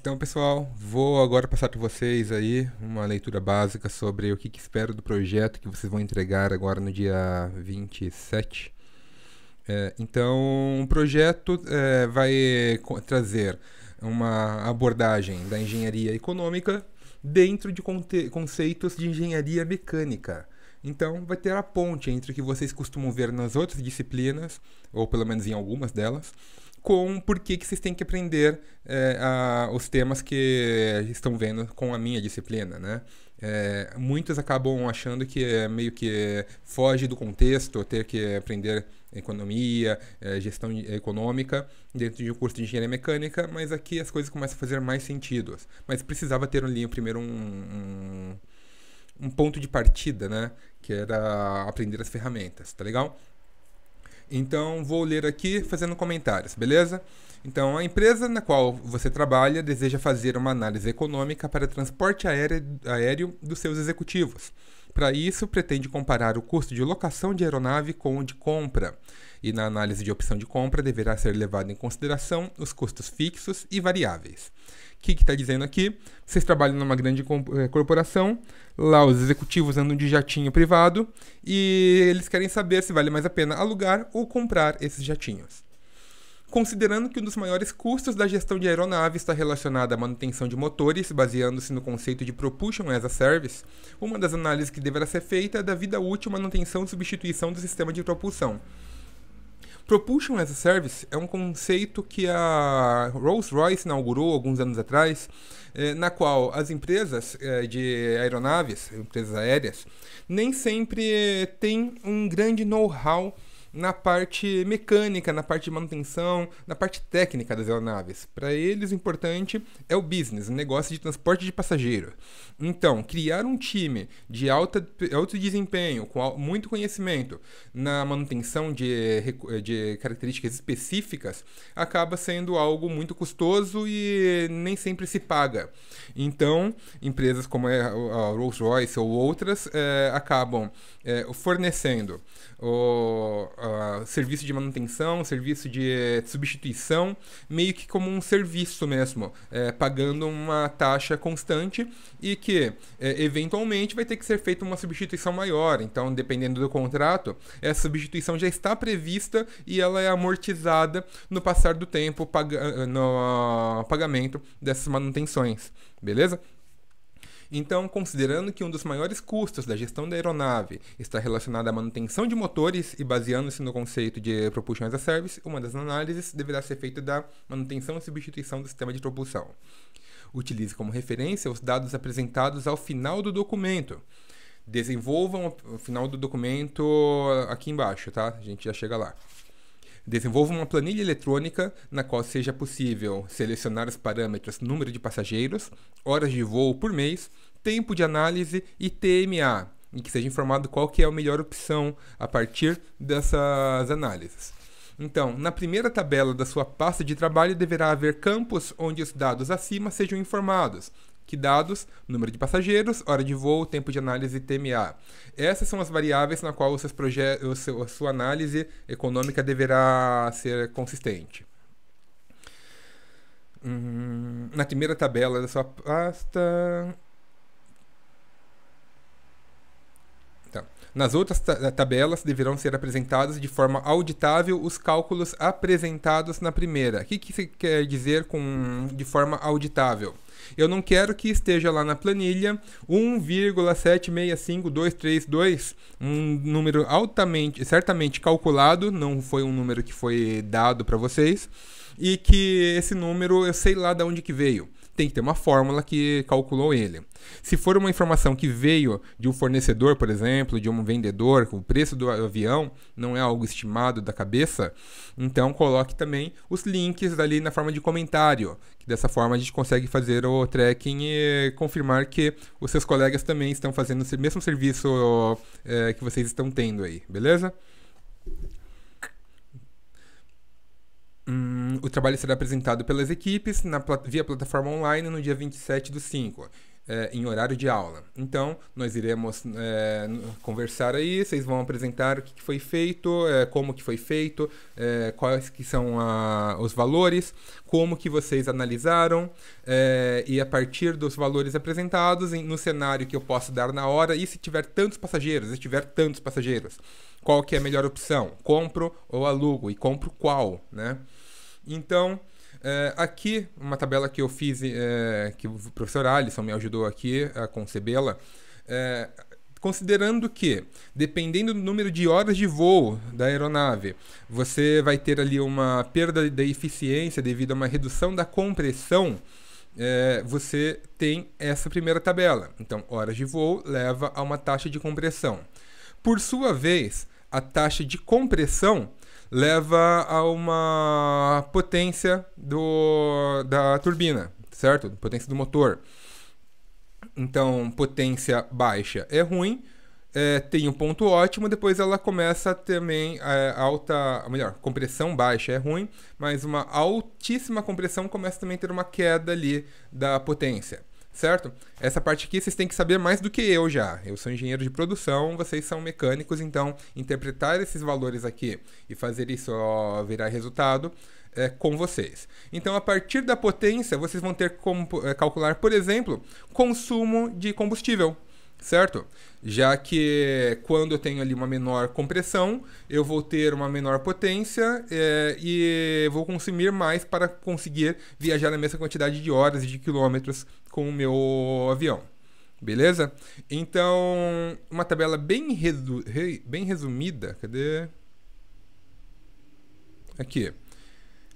Então, pessoal, vou agora passar para vocês aí uma leitura básica sobre o que espero do projeto que vocês vão entregar agora no dia 27. Então, o projeto vai trazer uma abordagem da engenharia econômica dentro de conceitos de engenharia mecânica. Então, vai ter a ponte entre o que vocês costumam ver nas outras disciplinas, ou pelo menos em algumas delas, com por que vocês têm que aprender os temas que estão vendo com a minha disciplina, né? Muitos acabam achando que é meio que foge do contexto, ter que aprender economia, gestão econômica dentro de um curso de engenharia mecânica, mas aqui as coisas começam a fazer mais sentido. Mas precisava ter ali primeiro um ponto de partida, né? Que era aprender as ferramentas, tá legal? Então, vou ler aqui fazendo comentários, beleza? Então, a empresa na qual você trabalha deseja fazer uma análise econômica para transporte aéreo dos seus executivos. Para isso, pretende comparar o custo de locação de aeronave com o de compra. E na análise de opção de compra deverá ser levado em consideração os custos fixos e variáveis. O que está dizendo aqui? Vocês trabalham numa grande corporação, lá os executivos andam de jatinho privado e eles querem saber se vale mais a pena alugar ou comprar esses jatinhos. Considerando que um dos maiores custos da gestão de aeronave está relacionado à manutenção de motores, baseando-se no conceito de Propulsion as a Service, uma das análises que deverá ser feita é da vida útil, manutenção e substituição do sistema de propulsão. Propulsion as a Service é um conceito que a Rolls-Royce inaugurou alguns anos atrás, na qual as empresas de aeronaves, empresas aéreas, nem sempre têm um grande know-how na parte mecânica, na parte de manutenção, na parte técnica das aeronaves. Para eles, o importante é o business, o negócio de transporte de passageiro. Então, criar um time de alto desempenho, com muito conhecimento na manutenção de características específicas, acaba sendo algo muito custoso e nem sempre se paga. Então, empresas como a Rolls-Royce ou outras acabam fornecendo o serviço de manutenção, serviço de substituição, meio que como um serviço mesmo, pagando uma taxa constante e que eventualmente vai ter que ser feita uma substituição maior. Então, dependendo do contrato, essa substituição já está prevista e ela é amortizada no passar do tempo no pagamento dessas manutenções, beleza? Então, considerando que um dos maiores custos da gestão da aeronave está relacionado à manutenção de motores e baseando-se no conceito de Propulsion as a Service, uma das análises deverá ser feita da manutenção e substituição do sistema de propulsão. Utilize como referência os dados apresentados ao final do documento. Desenvolvam o final do documento aqui embaixo, tá? A gente já chega lá. Desenvolva uma planilha eletrônica na qual seja possível selecionar os parâmetros número de passageiros, horas de voo por mês, tempo de análise e TMA, e que seja informado qual que é a melhor opção a partir dessas análises. Então, na primeira tabela da sua pasta de trabalho deverá haver campos onde os dados acima sejam informados. Que dados? Número de passageiros, hora de voo, tempo de análise e TMA. Essas são as variáveis na qual a sua análise econômica deverá ser consistente. Na primeira tabela da sua pasta... Nas outras tabelas deverão ser apresentados de forma auditável os cálculos apresentados na primeira. O que você quer dizer com de forma auditável? Eu não quero que esteja lá na planilha 1,765232, um número certamente calculado, não foi um número que foi dado para vocês, e que esse número eu sei lá de onde que veio. Tem que ter uma fórmula que calculou ele. Se for uma informação que veio de um fornecedor, por exemplo, de um vendedor, o preço do avião não é algo estimado da cabeça, então coloque também os links ali na forma de comentário, que dessa forma a gente consegue fazer o tracking e confirmar que os seus colegas também estão fazendo o mesmo serviço que vocês estão tendo aí, beleza? O trabalho será apresentado pelas equipes via plataforma online no dia 27/5. em horário de aula. Então, nós iremos conversar aí, vocês vão apresentar o que foi feito, como que foi feito, quais que são os valores, como que vocês analisaram, e a partir dos valores apresentados, no cenário que eu posso dar na hora, e se tiver tantos passageiros, qual que é a melhor opção? Compro ou alugo? E compro qual, né? Então, aqui, uma tabela que eu fiz, que o professor Alisson me ajudou aqui a concebê-la, considerando que, dependendo do número de horas de voo da aeronave, você vai ter ali uma perda de eficiência devido a uma redução da compressão, você tem essa primeira tabela. Então, horas de voo leva a uma taxa de compressão. Por sua vez, a taxa de compressão leva a uma potência da turbina, certo? Potência do motor. Então, potência baixa é ruim, tem um ponto ótimo, depois ela começa também compressão baixa é ruim, mas uma altíssima compressão começa também a ter uma queda ali da potência. Certo? Essa parte aqui vocês têm que saber mais do que eu já. Eu sou engenheiro de produção, vocês são mecânicos, então interpretar esses valores aqui e fazer isso virar resultado é com vocês. Então, a partir da potência, vocês vão ter como calcular, por exemplo, consumo de combustível. Certo? Já que quando eu tenho ali uma menor compressão, eu vou ter uma menor potência e vou consumir mais para conseguir viajar na mesma quantidade de horas e de quilômetros com o meu avião. Beleza? Então, uma tabela bem resumida. Cadê? Aqui.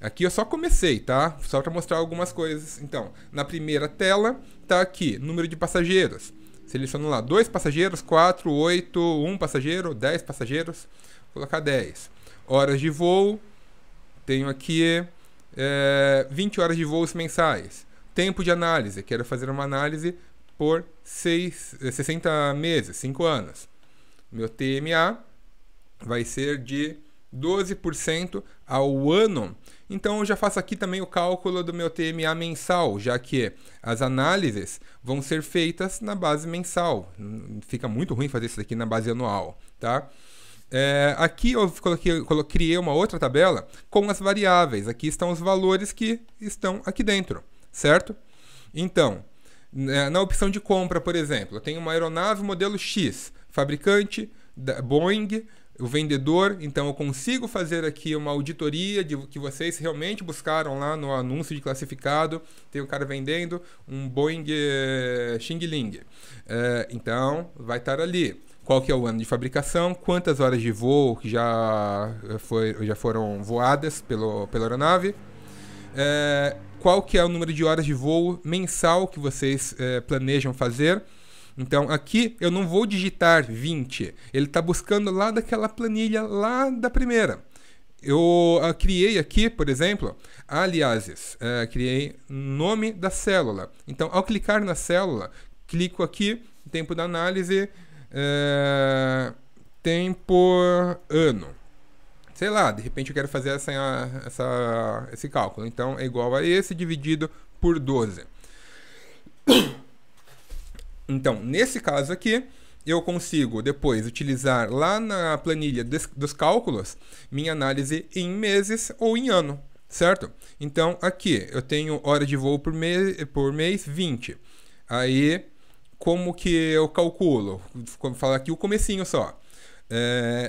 Aqui eu só comecei, tá? Só para mostrar algumas coisas. Então, na primeira tela, tá aqui, número de passageiros. Seleciono lá 2 passageiros, 4, 8, 1 passageiro, 10 passageiros. Vou colocar 10. Horas de voo. Tenho aqui 20 horas de voos mensais. Tempo de análise. Quero fazer uma análise por 60 meses, 5 anos. Meu TMA vai ser de 12% ao ano. Então, eu já faço aqui também o cálculo do meu TMA mensal, já que as análises vão ser feitas na base mensal. Fica muito ruim fazer isso aqui na base anual, tá? Aqui eu criei uma outra tabela com as variáveis. Aqui estão os valores que estão aqui dentro, certo? Então, na opção de compra, por exemplo, eu tenho uma aeronave modelo X, fabricante Boeing, o vendedor, então eu consigo fazer aqui uma auditoria de que vocês realmente buscaram lá no anúncio de classificado. Tem um cara vendendo um Boeing Xing Ling. Então, vai estar ali. Qual que é o ano de fabricação, quantas horas de voo que já foram voadas pela aeronave, qual que é o número de horas de voo mensal que vocês planejam fazer. Então, aqui eu não vou digitar 20. Ele está buscando lá daquela planilha lá da primeira. Eu criei aqui, por exemplo, aliases. Criei nome da célula. Então, ao clicar na célula, clico aqui, tempo da análise, tempo ano. Sei lá, de repente eu quero fazer esse cálculo. Então, é igual a esse dividido por 12. Então, nesse caso aqui, eu consigo depois utilizar lá na planilha dos cálculos minha análise em meses ou em ano, certo? Então, aqui eu tenho hora de voo por mês 20. Aí, como que eu calculo? Vou falar aqui o comecinho só.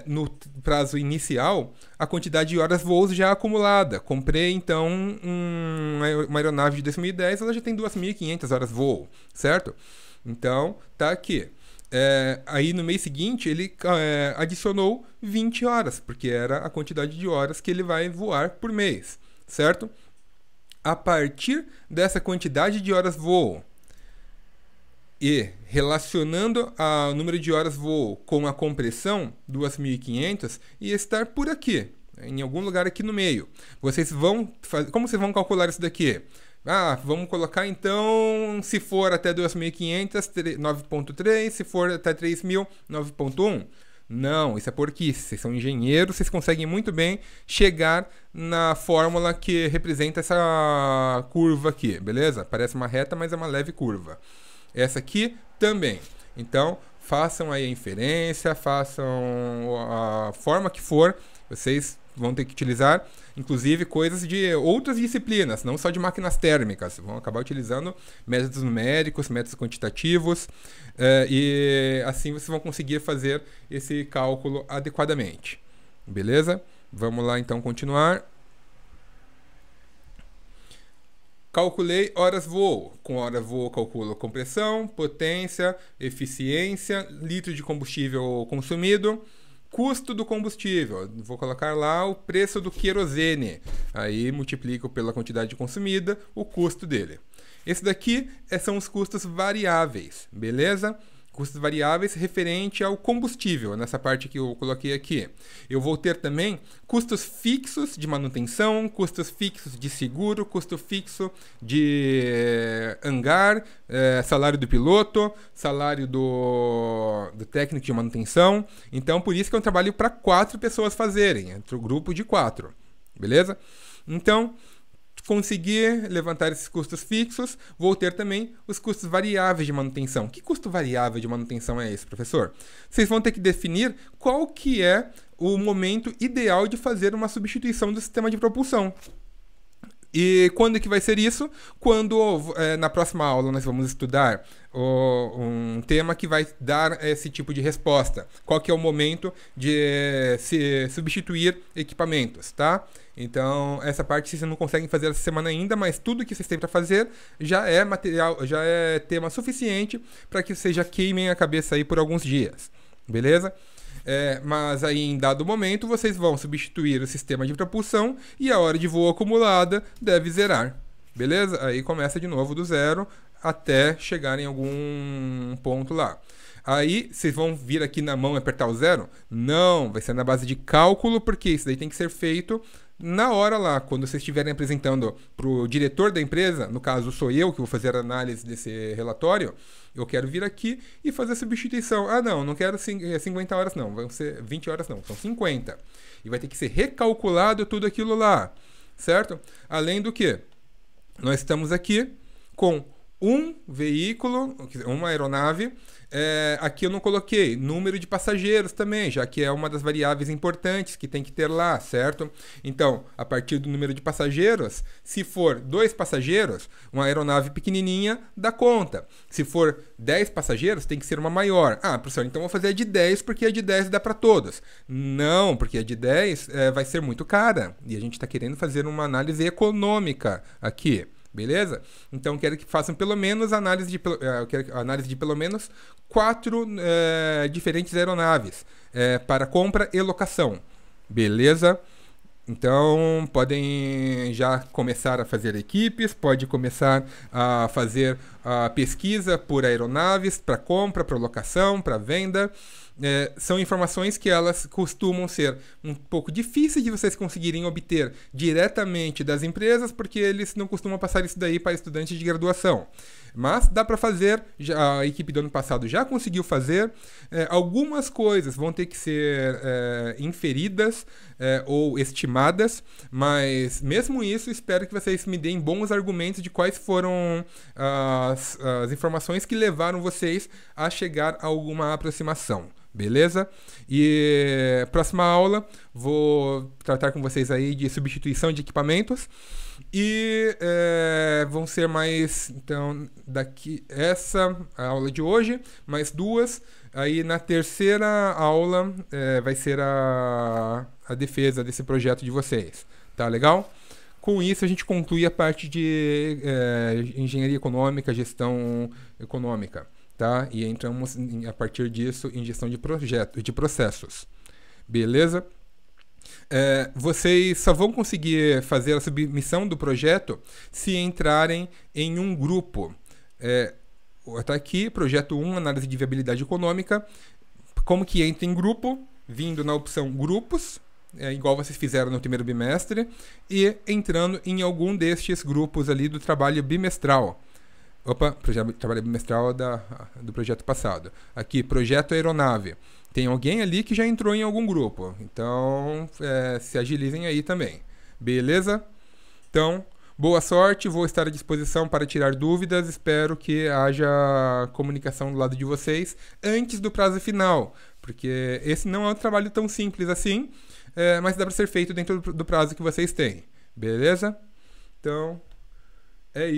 No prazo inicial, a quantidade de horas voos já acumulada. Comprei, então, uma aeronave de 2010, ela já tem 2.500 horas voo, certo? Então, tá aqui. Aí no mês seguinte ele adicionou 20 horas, porque era a quantidade de horas que ele vai voar por mês, certo? A partir dessa quantidade de horas voo e relacionando o número de horas voo com a compressão, 2.500, ia estar por aqui, em algum lugar aqui no meio. Como vocês vão calcular isso daqui? Vamos colocar então, se for até 2.500, 9.3, se for até 3.000, 9.1. Não, isso é porquice. Vocês são engenheiros, vocês conseguem muito bem chegar na fórmula que representa essa curva aqui, beleza? Parece uma reta, mas é uma leve curva. essa aqui também. Então, façam aí a inferência, façam a forma que for, vocês vão ter que utilizar, inclusive, coisas de outras disciplinas, não só de máquinas térmicas. Vão acabar utilizando métodos numéricos, métodos quantitativos, e assim vocês vão conseguir fazer esse cálculo adequadamente. Beleza? Vamos lá, então, continuar. Calculei horas voo. Com horas voo, calculo compressão, potência, eficiência, litro de combustível consumido, custo do combustível. Vou colocar lá o preço do querosene. Aí multiplico pela quantidade consumida o custo dele. Esse daqui são os custos variáveis, beleza? Custos variáveis referente ao combustível, nessa parte que eu coloquei aqui. Eu vou ter também custos fixos de manutenção, custos fixos de seguro, custo fixo de hangar, salário do piloto, salário do técnico de manutenção. Então, por isso que é um trabalho para 4 pessoas fazerem, entre o grupo de 4, beleza? Então, conseguir levantar esses custos fixos, vou ter também os custos variáveis de manutenção. Que custo variável de manutenção é esse, professor? Vocês vão ter que definir qual que é o momento ideal de fazer uma substituição do sistema de propulsão. E quando que vai ser isso? Quando, na próxima aula, nós vamos estudar um tema que vai dar esse tipo de resposta. Qual que é o momento de se substituir equipamentos, tá? Então, essa parte vocês não conseguem fazer essa semana ainda, mas tudo que vocês têm para fazer já é material, já é tema suficiente para que vocês já queimem a cabeça aí por alguns dias, beleza? Mas aí em dado momento vocês vão substituir o sistema de propulsão e a hora de voo acumulada deve zerar, beleza? Aí começa de novo do zero até chegar em algum ponto lá. Aí, vocês vão vir aqui na mão e apertar o zero? Não, vai ser na base de cálculo, porque isso daí tem que ser feito na hora lá, quando vocês estiverem apresentando para o diretor da empresa, no caso sou eu que vou fazer a análise desse relatório, eu quero vir aqui e fazer a substituição. Ah, não quero 50 horas não, vão ser 20 horas não, são 50. E vai ter que ser recalculado tudo aquilo lá, certo? Além do que, nós estamos aqui com um veículo, uma aeronave. Aqui eu não coloquei número de passageiros também, já que é uma das variáveis importantes que tem que ter lá, certo? Então, a partir do número de passageiros, se for 2 passageiros, uma aeronave pequenininha dá conta. Se for 10 passageiros, tem que ser uma maior. Ah, professor, então vou fazer a de 10 porque a de 10 dá para todos. Não, porque a de 10 vai ser muito cara e a gente está querendo fazer uma análise econômica aqui. Beleza? Então, quero que façam pelo menos análise de pelo menos 4 diferentes aeronaves para compra e locação. Beleza? Então, podem já começar a fazer equipes, pode começar a fazer a pesquisa por aeronaves, para compra, para locação, para venda. São informações que elas costumam ser um pouco difíceis de vocês conseguirem obter diretamente das empresas, porque eles não costumam passar isso daí para estudantes de graduação. Mas dá para fazer, a equipe do ano passado já conseguiu fazer. Algumas coisas vão ter que ser inferidas ou estimadas, mas mesmo isso, espero que vocês me deem bons argumentos de quais foram as informações que levaram vocês a chegar a alguma aproximação. Beleza? E próxima aula vou tratar com vocês aí de substituição de equipamentos e vão ser mais, então, daqui essa a aula de hoje, mais 2. Aí na terceira aula vai ser a defesa desse projeto de vocês. Tá legal? Com isso a gente conclui a parte de engenharia econômica, gestão econômica. Tá? E entramos, a partir disso, em gestão de processos. Beleza? Vocês só vão conseguir fazer a submissão do projeto se entrarem em um grupo. Tá aqui, projeto 1, análise de viabilidade econômica. Como que entra em grupo? Vindo na opção grupos, igual vocês fizeram no primeiro bimestre, e entrando em algum destes grupos ali do trabalho bimestral. Trabalho bimestral do projeto passado. Aqui, projeto aeronave. Tem alguém ali que já entrou em algum grupo. Então, se agilizem aí também. Beleza? Então, Boa sorte, vou estar à disposição para tirar dúvidas. Espero que haja comunicação do lado de vocês antes do prazo final, porque esse não é um trabalho tão simples assim, mas dá para ser feito dentro do prazo que vocês têm. Beleza? Então,